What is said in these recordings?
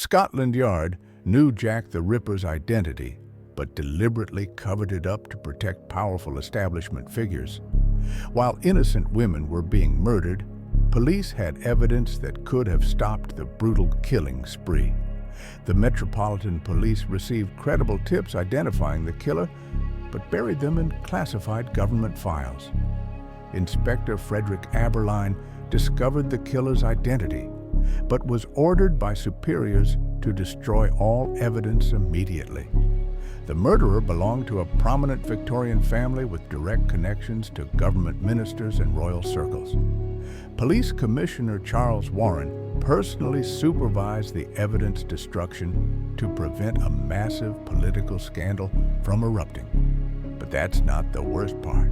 Scotland Yard knew Jack the Ripper's identity, but deliberately covered it up to protect powerful establishment figures. While innocent women were being murdered, police had evidence that could have stopped the brutal killing spree. The Metropolitan Police received credible tips identifying the killer, but buried them in classified government files. Inspector Frederick Abberline discovered the killer's identity, but was ordered by superiors to destroy all evidence immediately. The murderer belonged to a prominent Victorian family with direct connections to government ministers and royal circles. Police Commissioner Charles Warren personally supervised the evidence destruction to prevent a massive political scandal from erupting. But that's not the worst part.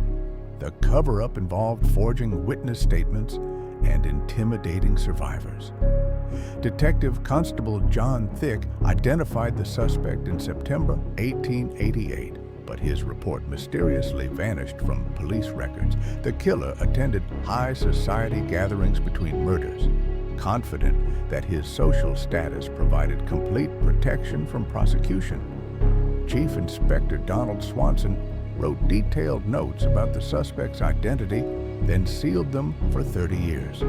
The cover-up involved forging witness statements and intimidating survivors. Detective Constable John Thick identified the suspect in September 1888, but his report mysteriously vanished from police records. The killer attended high society gatherings between murders, confident that his social status provided complete protection from prosecution. Chief Inspector Donald Swanson wrote detailed notes about the suspect's identity, then sealed them for 30 years.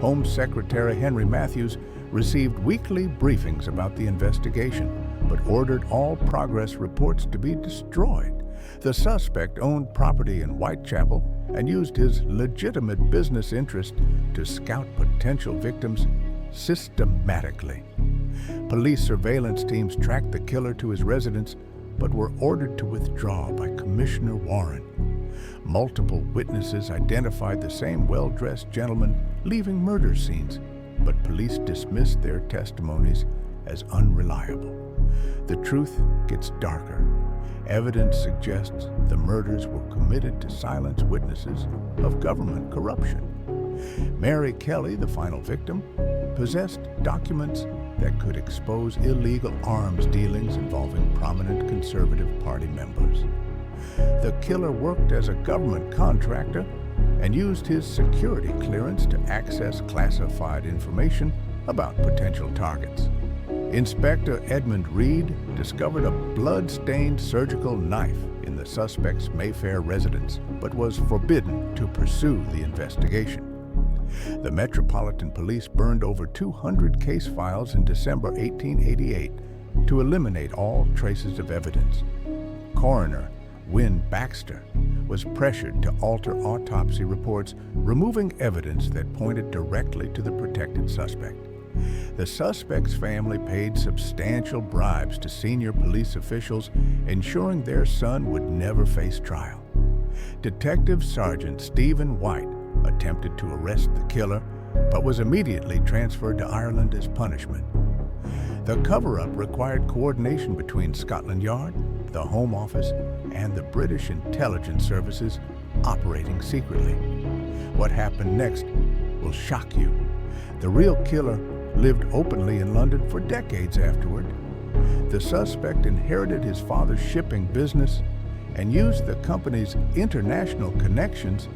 Home Secretary Henry Matthews received weekly briefings about the investigation, but ordered all progress reports to be destroyed. The suspect owned property in Whitechapel and used his legitimate business interest to scout potential victims systematically. Police surveillance teams tracked the killer to his residence, but were ordered to withdraw by Commissioner Warren. Multiple witnesses identified the same well-dressed gentleman leaving murder scenes, but police dismissed their testimonies as unreliable. The truth gets darker. Evidence suggests the murders were committed to silence witnesses of government corruption. Mary Kelly, the final victim, possessed documents that could expose illegal arms dealings involving prominent Conservative Party members. The killer worked as a government contractor and used his security clearance to access classified information about potential targets. Inspector Edmund Reed discovered a blood-stained surgical knife in the suspect's Mayfair residence, but was forbidden to pursue the investigation. The Metropolitan Police burned over 200 case files in December 1888 to eliminate all traces of evidence. Coroner Wynne Baxter was pressured to alter autopsy reports, removing evidence that pointed directly to the protected suspect. The suspect's family paid substantial bribes to senior police officials, ensuring their son would never face trial. Detective Sergeant Stephen White attempted to arrest the killer, but was immediately transferred to Ireland as punishment. The cover-up required coordination between Scotland Yard, the Home Office, and the British intelligence services operating secretly. What happened next will shock you. The real killer lived openly in London for decades afterward. The suspect inherited his father's shipping business and used the company's international connections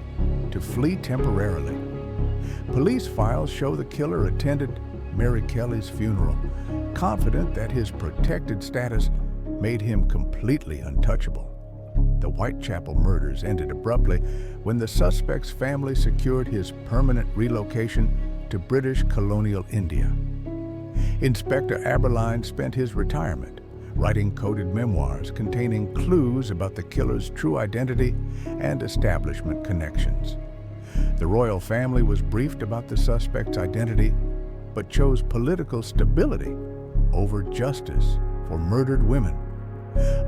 to flee temporarily. Police files show the killer attended Mary Kelly's funeral, confident that his protected status made him completely untouchable. The Whitechapel murders ended abruptly when the suspect's family secured his permanent relocation to British colonial India. Inspector Abberline spent his retirement writing coded memoirs containing clues about the killer's true identity and establishment connections. The royal family was briefed about the suspect's identity, but chose political stability over justice for murdered women.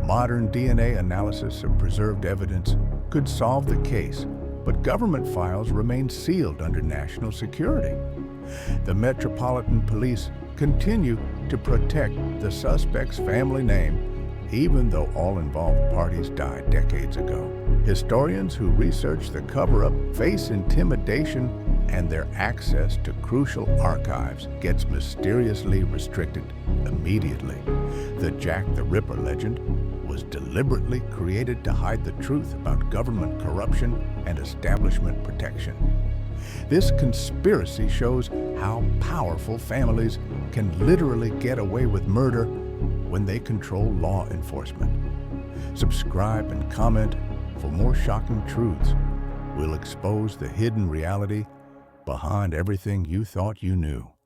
Modern DNA analysis of preserved evidence could solve the case, but government files remain sealed under national security. The Metropolitan Police continue to protect the suspect's family name, even though all involved parties died decades ago. Historians who research the cover-up face intimidation, and their access to crucial archives gets mysteriously restricted immediately. The Jack the Ripper legend was deliberately created to hide the truth about government corruption and establishment protection. This conspiracy shows how powerful families can literally get away with murder when they control law enforcement. Subscribe and comment for more shocking truths. We'll expose the hidden reality behind everything you thought you knew.